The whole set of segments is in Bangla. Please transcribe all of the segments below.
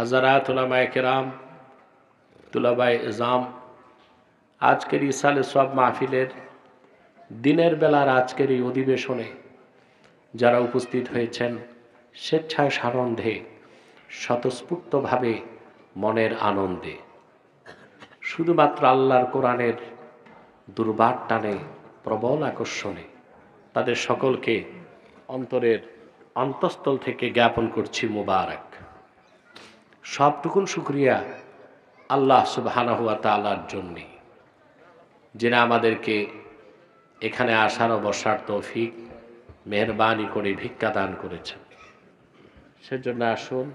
हज़रात उलमाए किराम, तुलबाए इज़ाम, आजकेर इसाले सब माहफिलेर दिनेर बेलार आजकेर এই অধিবেশনে যারা উপস্থিত হয়েছেন স্বেচ্ছায় সানন্দে স্বতঃস্ফূর্তভাবে মনের আনন্দে শুধুমাত্র আল্লাহর কোরআনের দুর্বার টানে প্রবল আকর্ষণে তাদের সকলকে অন্তরের অন্তঃস্থল থেকে জ্ঞাপন করছি মুবারক। সবটুকুন শুকরিয়া আল্লাহ সুবহানাহু ওয়া তাআলার জন্য, যিনি আমাদেরকে এখানে আসার ও বসার তৌফিক মেহেরবানি করে ভিক্ষা দান করেছেন। সেজন্য আসুন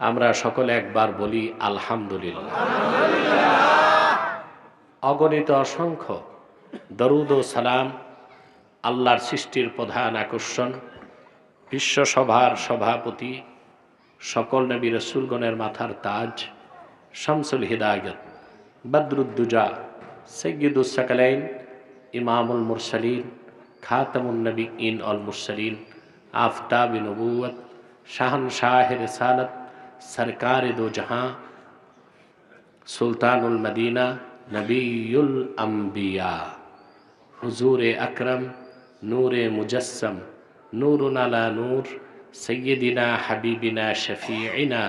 আমরা সকলে একবার বলি আলহামদুলিল্লাহ। অগণিত অসংখ্য দরুদ ও সালাম আল্লাহর সৃষ্টির প্রধান আকর্ষণ, বিশ্বসভার সভাপতি, সকল নবী রাসূলগণের মাথার তাজ, শামসুল হিদায়াত, বদরুদ্দুজা, সাইয়্যিদুস সাকালাইন, ইমামুল মুরসালিন, খাতামুন নবিয়্যিন ওয়াল মুরসালিন, আফতাবে নবুয়ত, শাহনশাহে রিসালাত, সরকারে দো জাহাঁ, সুলতানুল মদিনা, নবিয়ুল আম্বিয়া, হুজুরে আকরম, নূরে মুজাসসম, নূরুন আলা নূর, সৈয়দিনা হাবিবিনা শফিঈনা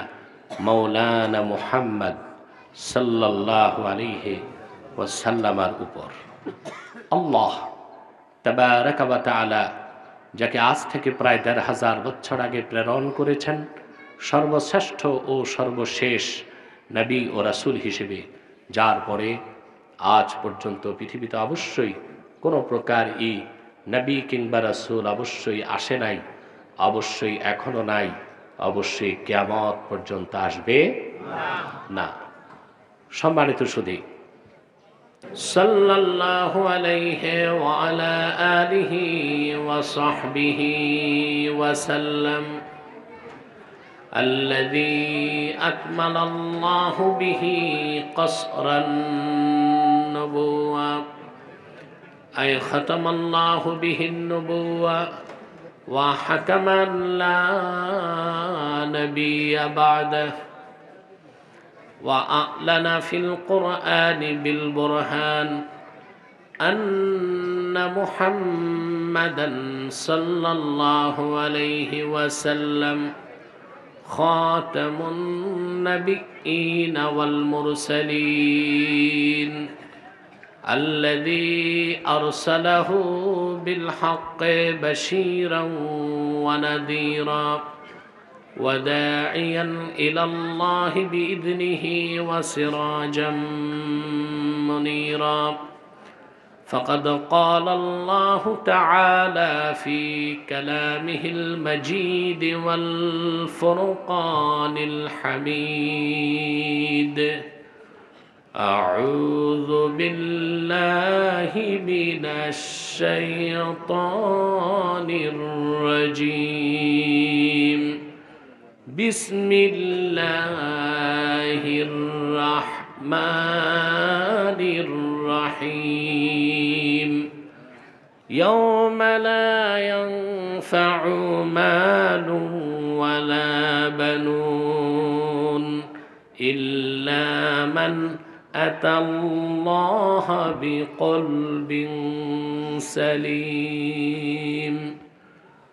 মৌলানা মুহাম্মদ সাল্লাল্লাহু আলাইহি ওয়াসাল্লামের উপর আল্লাহ তাবারাকা ওয়া তাআলা যাকে আজ থেকে প্রায় ১৫০০ বছর আগে প্রেরণ করেছেন সর্বশ্রেষ্ঠ ও সর্বশেষ নবী ও রাসূল হিসেবে, যার পরে আজ পর্যন্ত পৃথিবীতে অবশ্যই কোনো প্রকার নবী কিংবা রাসূল অবশ্যই আসে নাই, অবশ্যই এখনো নাই, অবশ্যই কিয়ামত পর্যন্ত আসবে না। সম্মানিত সুধী, সাল্লাল্লাহু আলাইহি ওয়া আলা আলিহি ওয়া সাহবিহি ওয়া সাল্লাম আল্লাযী আকমালাল্লাহু বিহি কসরান নবুওয়া আই খাতামাল্লাহু বিহিন নবুওয়া ওয়া হাকামান লা নাবিয়্যা বা'দাহু ওয়া আ'লানা ফিল কুরআনি বিল বুরহান আন্না মুহাম্মাদান সাল্লাল্লাহু আলাইহি ওয়া সাল্লাম খাতামুন নাবিয়্যিন ওয়াল মুরসালিন الذي أرسله بالحق بشيرا ونذيرا وداعيا إلى الله بإذنه وسراجا منيرا فقد قال الله تعالى في كلامه المجيد والفرقان الحميد أعوذ بالله من الشيطان الرجيم بسم الله الرحمن الرحيم يوم لا ينفع مال ولا بنون إلا من أتى الله بقلب سليم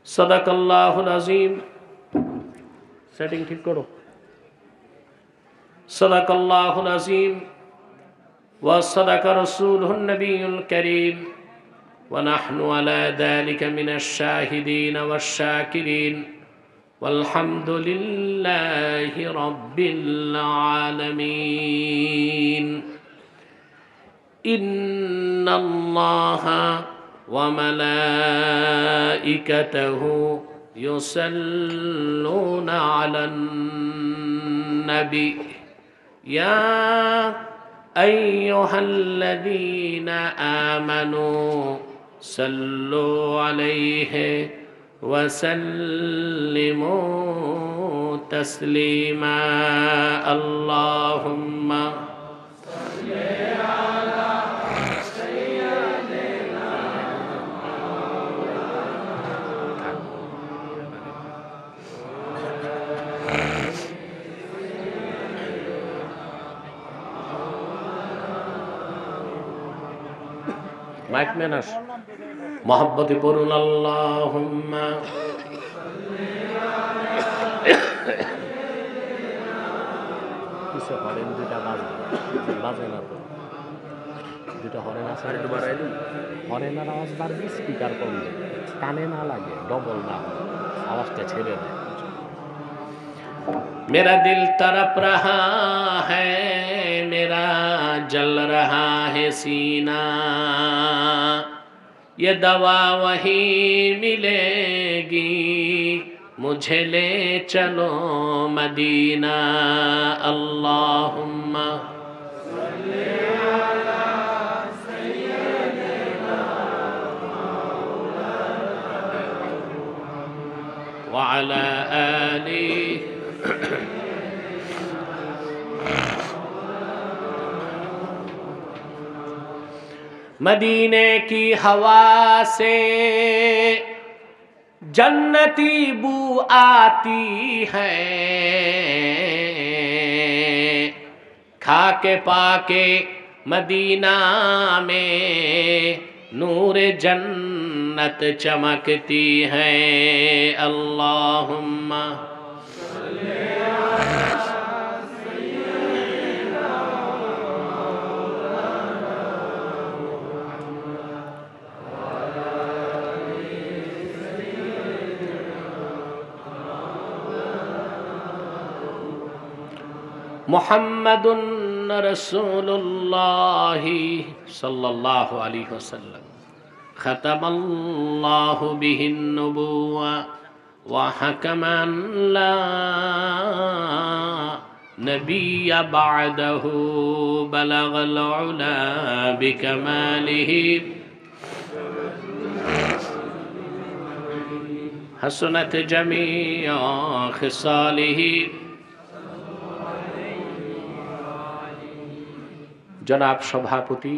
صدق الله العظيم সেটিং ঠিক করো صدق الله العظيم وصدق رسوله النبي الكريم ونحن على ذلك من الشاهدين والشاكرين والحمد لله رب العالمين إن الله وملائكته يصلون على النبي يا أيها الذين آمنوا صلوا عليه وسلموا تسليما اللهم صل على سيدنا محمد মাইক নেন আস মহব্বতে পড়ুন আল্লাহুম্মা কিছু হরেন দুইটা বাজে না তো দুটো হরেন আছে হরেনের আওয়াজ বাড়বে স্পিকার কমবে কানে না লাগে ডবল না আওয়াজটা ছেড়ে দেয় मेरा दिल तड़प रहा है मेरा जल रहा है सीना ये दवा वहीं मिलेगी मुझे ले चलो मदीना अल्लाहुम्मा वअला आली मदीने की हवा से जन्नती बू आती है खाके पाके मदीना में नूर जन्नत चमकती है अल्लाहुम्मा मुहम्मदुन रसूलुल्लाह सल्लल्लाहु अलैहि वसल्लम खतमल्लाहु बिहिन नुबुव्वा व हकमन ला नबिय्य बअदहु बलगल उला बिकमालिही हसनत जमीअ खिसालिही जनाब सभापति